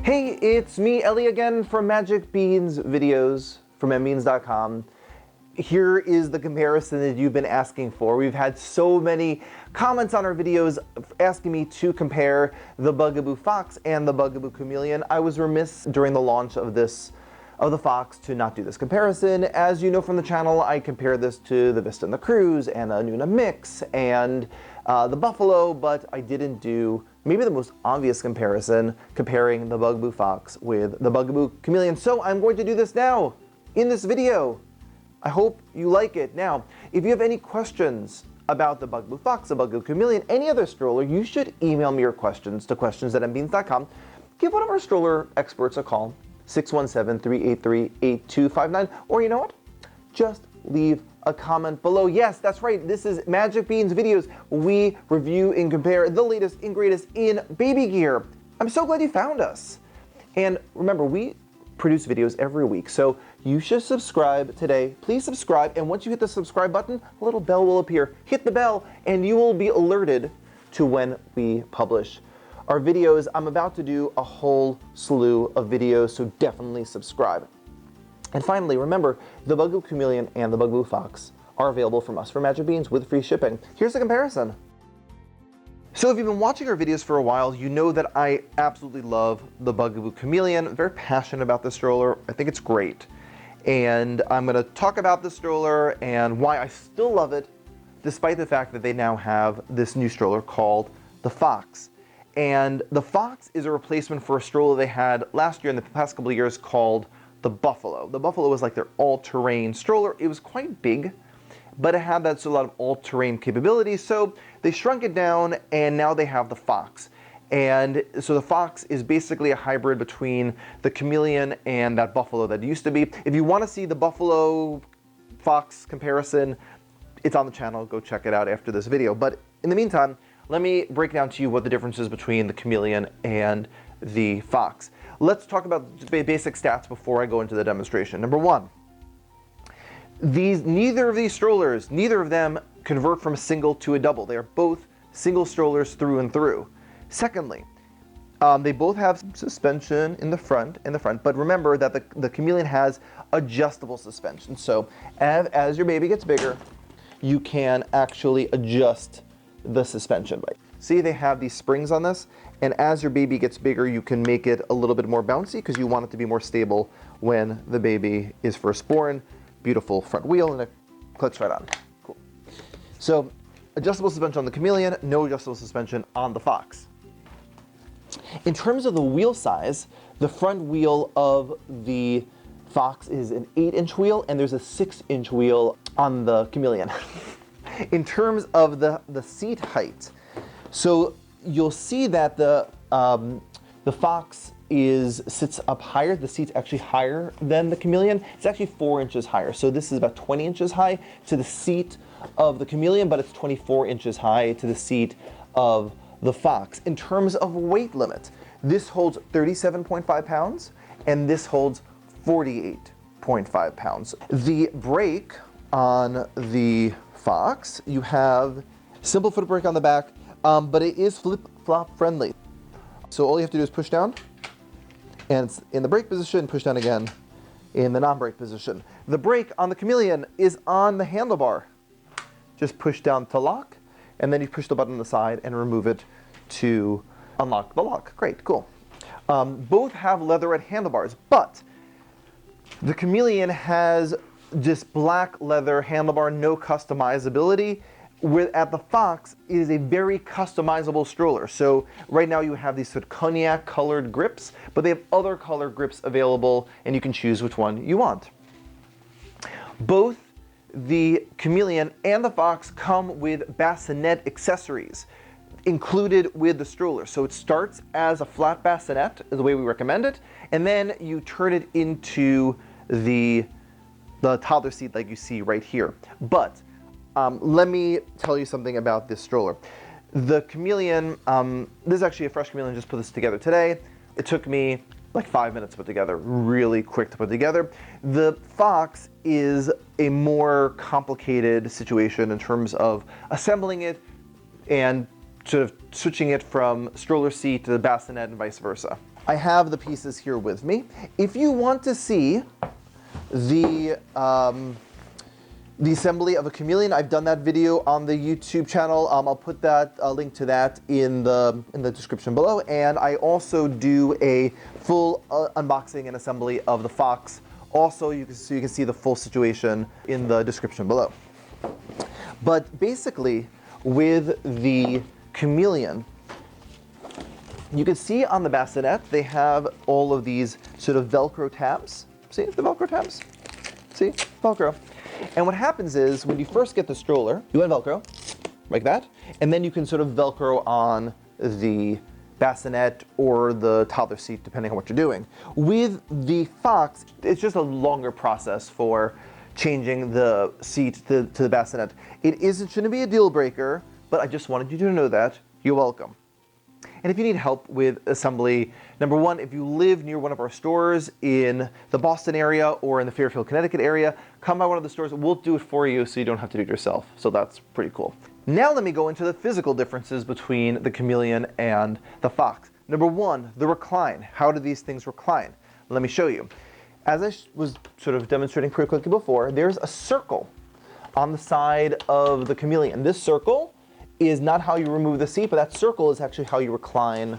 Hey, it's me, Ellie, again from Magic Beans videos from mbeans.com. Here is the comparison that you've been asking for. We've had so many comments on our videos asking me to compare the Bugaboo Fox and the Bugaboo Cameleon. I was remiss during the launch of the Fox to not do this comparison. As you know from the channel, I compared this to the Vista and the Cruise and a Nuna Mix and the Buffalo, but I didn't do maybe the most obvious comparison, comparing the Bugaboo Fox with the Bugaboo Cameleon. So I'm going to do this now in this video. I hope you like it. Now, if you have any questions about the Bugaboo Fox, the Bugaboo Cameleon, any other stroller, you should email me your questions to questions@mbeans.com. Give one of our stroller experts a call, 617-383-8259, or you know what? Just leave a comment below. Yes, that's right. This is Magic Beans videos. We review and compare the latest and greatest in baby gear. I'm so glad you found us. And remember, we produce videos every week, so you should subscribe today. Please subscribe, and once you hit the subscribe button, a little bell will appear. Hit the bell, and you will be alerted to when we publish our videos. I'm about to do a whole slew of videos, so definitely subscribe. And finally, remember, the Bugaboo Cameleon and the Bugaboo Fox are available from us for Magic Beans with free shipping. Here's the comparison. So if you've been watching our videos for a while, you know that I absolutely love the Bugaboo Cameleon. I'm very passionate about this stroller. I think it's great. And I'm going to talk about the stroller and why I still love it, despite the fact that they now have this new stroller called the Fox. And the Fox is a replacement for a stroller they had last year in the past couple of years called the Buffalo. The Buffalo was like their all-terrain stroller. It was quite big, but it had a lot of all-terrain capabilities, so they shrunk it down, and now they have the Fox. And so the Fox is basically a hybrid between the Cameleon and that Buffalo that it used to be. If you want to see the Buffalo Fox comparison, it's on the channel. Go check it out after this video. But in the meantime, let me break down to you what the difference is between the Cameleon and the Fox. Let's talk about basic stats before I go into the demonstration. Number one, neither of these strollers, neither of them convert from a single to a double. They are both single strollers through and through. Secondly, they both have suspension in the front, but remember that the Cameleon has adjustable suspension. So as your baby gets bigger, you can actually adjust the suspension. See, they have these springs on this, and as your baby gets bigger, you can make it a little bit more bouncy because you want it to be more stable when the baby is first born. Beautiful front wheel, and it clicks right on. Cool. So, adjustable suspension on the Cameleon, no adjustable suspension on the Fox. In terms of the wheel size, the front wheel of the Fox is an 8-inch wheel, and there's a 6-inch wheel on the Cameleon. In terms of the seat height, so you'll see that the Fox sits up higher. The seat's actually higher than the Cameleon. It's actually 4 inches higher. So this is about 20 inches high to the seat of the Cameleon, but it's 24 inches high to the seat of the Fox. In terms of weight limit, this holds 37.5 pounds, and this holds 48.5 pounds. The brake on the Fox, you have simple foot brake on the back, but it is flip-flop friendly. So all you have to do is push down, and it's in the brake position, push down again in the non-brake position. The brake on the Cameleon is on the handlebar. Just push down to lock, and then you push the button on the side and remove it to unlock the lock. Great, cool. Both have leatherette handlebars, but the Cameleon has just black leather handlebar, no customizability. At the Fox, it is a very customizable stroller. So right now you have these sort of cognac colored grips, but they have other color grips available, and you can choose which one you want. Both the Cameleon and the Fox come with Bassinet accessories included with the stroller. So it starts as a flat bassinet, is the way we recommend it, and then you turn it into the toddler seat like you see right here. But let me tell you something about this stroller. The Cameleon, this is actually a fresh Cameleon, just put this together today. It took me like 5 minutes to put together, really quick to put together. The Fox is a more complicated situation in terms of assembling it and sort of switching it from stroller seat to the bassinet and vice versa. I have the pieces here with me. If you want to see the assembly of a Cameleon, I've done that video on the YouTube channel. I'll put that link to that in the description below. And I also do a full unboxing and assembly of the Fox. Also, so you can see the full situation in the description below. But basically, with the Cameleon, you can see on the Bassinet, they have all of these sort of Velcro tabs. See the Velcro tabs? See? Velcro. And what happens is, when you first get the stroller, you want Velcro, like that, and then you can sort of Velcro on the bassinet or the toddler seat, depending on what you're doing. With the Fox, it's just a longer process for changing the seat to the bassinet. It shouldn't be a deal breaker, but I just wanted you to know that. You're welcome. And if you need help with assembly, number one, if you live near one of our stores in the Boston area or in the Fairfield, Connecticut area, come by one of the stores. We'll do it for you so you don't have to do it yourself. So that's pretty cool. Now let me go into the physical differences between the Cameleon and the Fox. Number one, the recline. How do these things recline? Let me show you. As I was sort of demonstrating pretty quickly before, there's a circle on the side of the Cameleon. This circle is not how you remove the seat, but that circle is actually how you recline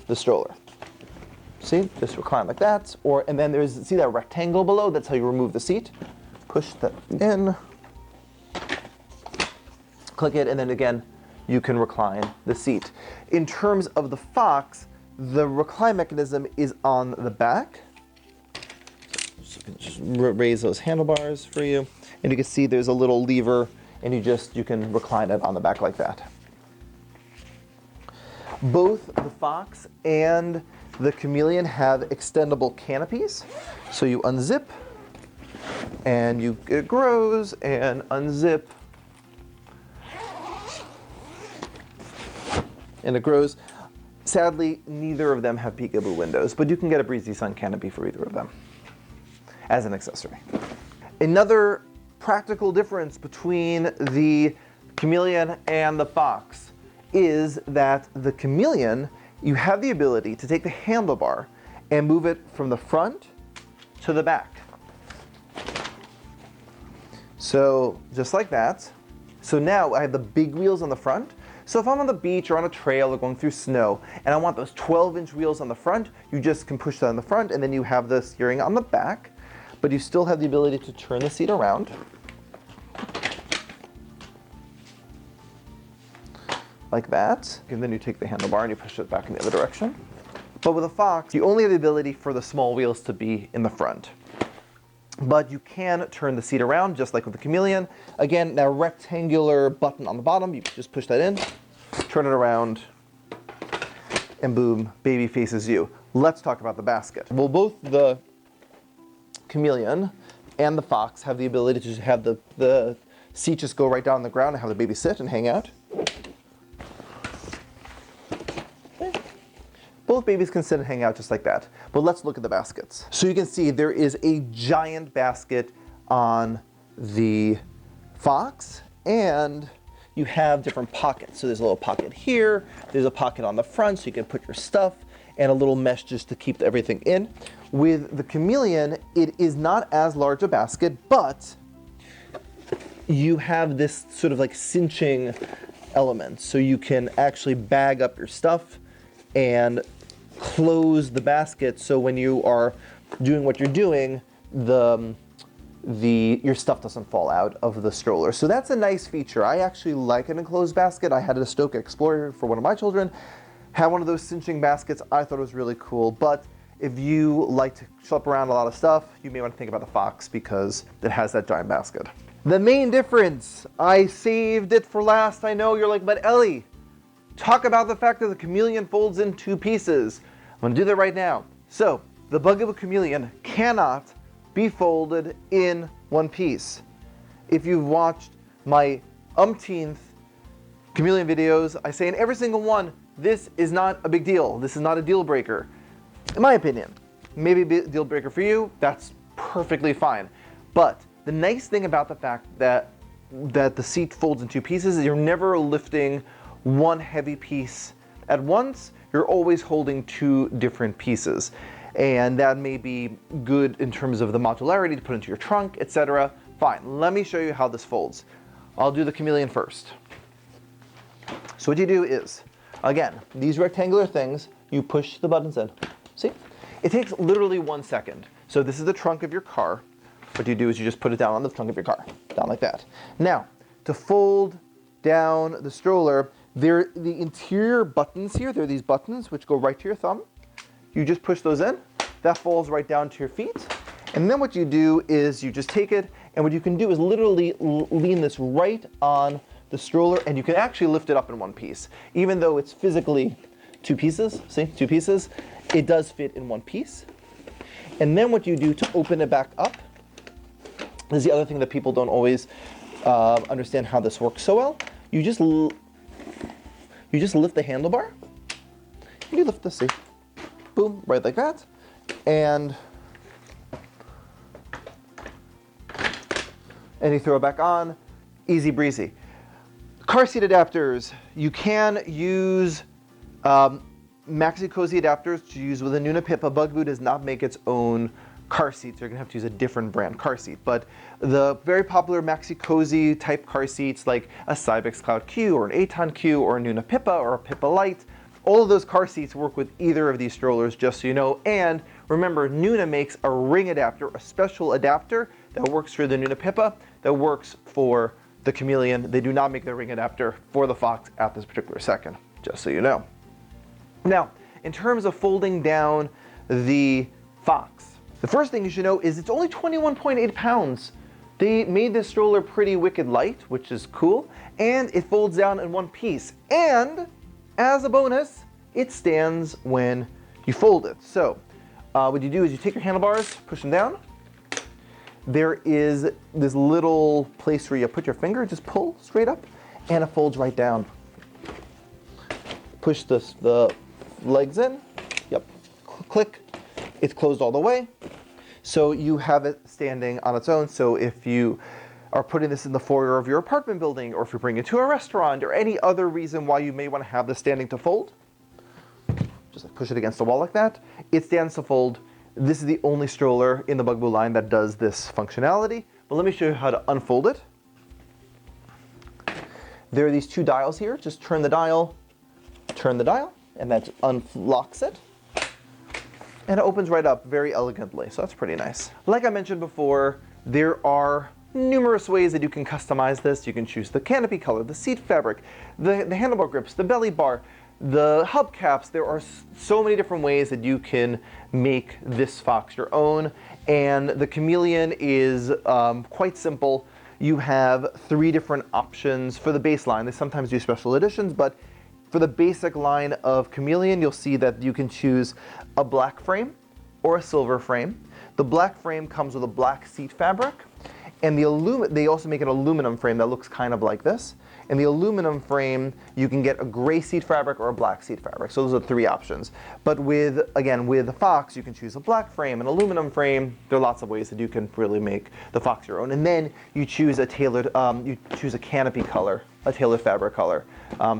the stroller. See, just recline like that, and then see that rectangle below? That's how you remove the seat. Push that in, click it, and then again, you can recline the seat. In terms of the Fox, the recline mechanism is on the back. So just raise those handlebars for you, and you can see there's a little lever, and you can recline it on the back like that. Both the Fox and the Cameleon have extendable canopies. So you unzip, and it grows, and unzip, and it grows. Sadly, neither of them have Bugaboo windows, but you can get a Breezy Sun canopy for either of them as an accessory. Another practical difference between the Cameleon and the Fox is that the Cameleon, you have the ability to take the handlebar and move it from the front to the back. So just like that. So now I have the big wheels on the front. So if I'm on the beach or on a trail or going through snow and I want those 12-inch wheels on the front, you just can push that on the front, and then you have the steering on the back, but you still have the ability to turn the seat around like that. And then you take the handlebar and you push it back in the other direction. But with a Fox, you only have the ability for the small wheels to be in the front. But you can turn the seat around just like with the Cameleon. Again, that rectangular button on the bottom, you just push that in, turn it around, and boom, baby faces you. Let's talk about the basket. Well, both the Cameleon and the Fox have the ability to just have the seat just go right down on the ground and have the baby sit and hang out. Both babies can sit and hang out just like that. But let's look at the baskets. So you can see there is a giant basket on the Fox, and you have different pockets. So there's a little pocket here, there's a pocket on the front so you can put your stuff, and a little mesh just to keep everything in. With the Cameleon, it is not as large a basket, but you have this sort of like cinching element. So you can actually bag up your stuff and close the basket, so when you are doing what you're doing, your stuff doesn't fall out of the stroller. So that's a nice feature. I actually like an enclosed basket. I had a Stoke Explorer for one of my children, had one of those cinching baskets. I thought it was really cool. But if you like to schlep around a lot of stuff, you may want to think about the Fox because it has that giant basket. The main difference, I saved it for last. I know you're like, but Ellie, talk about the fact that the Cameleon folds in two pieces. I'm going to do that right now. So, the Bugaboo Cameleon cannot be folded in one piece. If you've watched my umpteenth Cameleon videos, I say in every single one, this is not a big deal. This is not a deal breaker. In my opinion, maybe a deal breaker for you, that's perfectly fine. But the nice thing about the fact that the seat folds in two pieces is you're never lifting one heavy piece at once. you're always holding two different pieces. And that may be good in terms of the modularity to put into your trunk, etc. Fine, let me show you how this folds. I'll do the Cameleon first. So what you do is, again, these rectangular things, you push the buttons in. See? It takes literally 1 second. So this is the trunk of your car. What you do is you just put it down on the trunk of your car, down like that. Now, to fold down the stroller, the interior buttons here, there are these buttons which go right to your thumb. You just push those in, that falls right down to your feet. And then what you do is you just take it, and what you can do is literally lean this right on the stroller, and you can actually lift it up in one piece. Even though it's physically two pieces, see, two pieces, it does fit in one piece. And then what you do to open it back up, this is the other thing that people don't always understand how this works so well. You just lift the handlebar. You lift the seat, boom, right like that, and you throw it back on, easy breezy. Car seat adapters. You can use maxi cozy adapters to use with a Nuna Pippa. Bugaboo does not make its own car seats. You're gonna have to use a different brand car seat. But the very popular maxi cozy type car seats like a Cybex Cloud Q or an Aton Q or a Nuna Pippa or a Pippa Lite, all of those car seats work with either of these strollers, just so you know. And remember, Nuna makes a ring adapter, a special adapter that works for the Nuna Pippa, that works for the Cameleon. They do not make the ring adapter for the Fox at this particular second, just so you know. Now, in terms of folding down the Fox, the first thing you should know is it's only 21.8 pounds. They made this stroller pretty wicked light, which is cool, and it folds down in one piece. And as a bonus, it stands when you fold it. So what you do is you take your handlebars, push them down. There is this little place where you put your finger, just pull straight up, and it folds right down. Push the legs in, yep, click, it's closed all the way. So you have it standing on its own. So if you are putting this in the foyer of your apartment building, or if you're bringing it to a restaurant, or any other reason why you may want to have this standing to fold, just like push it against the wall like that, it stands to fold. This is the only stroller in the Bugaboo line that does this functionality. But let me show you how to unfold it. There are these two dials here. Just turn the dial, and that unlocks it. And it opens right up very elegantly, so that's pretty nice. Like I mentioned before, there are numerous ways that you can customize this. You can choose the canopy color, the seat fabric, the handlebar grips, the belly bar, the hubcaps. There are so many different ways that you can make this Fox your own. And the Cameleon is quite simple. You have 3 different options for the base line. They sometimes do special editions, but for the basic line of Cameleon, you'll see that you can choose a black frame or a silver frame. The black frame comes with a black seat fabric, and they also make an aluminum frame that looks kind of like this. In the aluminum frame, you can get a gray seat fabric or a black seat fabric. So those are 3 options. But with the Fox, you can choose a black frame, an aluminum frame. There are lots of ways that you can really make the Fox your own. And then you choose a tailored, canopy color, a tailored fabric color.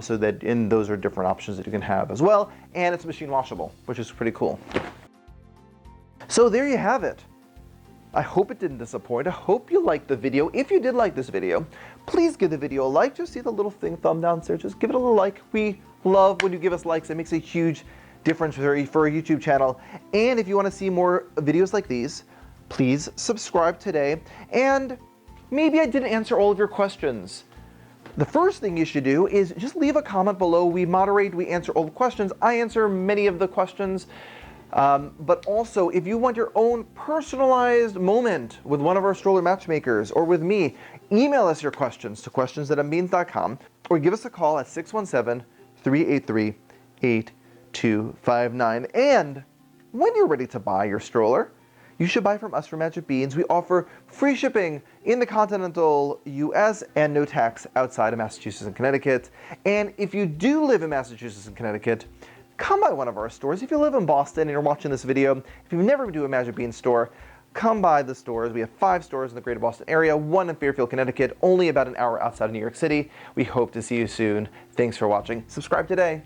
So that those are different options that you can have as well. And it's machine washable, which is pretty cool. So there you have it. I hope it didn't disappoint. I hope you liked the video. If you did like this video, please give the video a like. Just see the little thumb down there. Just give it a little like. We love when you give us likes. It makes a huge difference for a YouTube channel. And if you want to see more videos like these, please subscribe today. And maybe I didn't answer all of your questions. The first thing you should do is just leave a comment below. We moderate, we answer all the questions. I answer many of the questions. But also, if you want your own personalized moment with one of our stroller matchmakers or with me, email us your questions to questions@unbeans.com or give us a call at 617-383-8259. And when you're ready to buy your stroller, you should buy from us for Magic Beans. We offer free shipping in the continental US and no tax outside of Massachusetts and Connecticut. And if you do live in Massachusetts and Connecticut, come by one of our stores. If you live in Boston and you're watching this video, if you've never been to a Magic Beans store, come by the stores. We have 5 stores in the greater Boston area, 1 in Fairfield, Connecticut, only about an hour outside of New York City. We hope to see you soon. Thanks for watching. Subscribe today.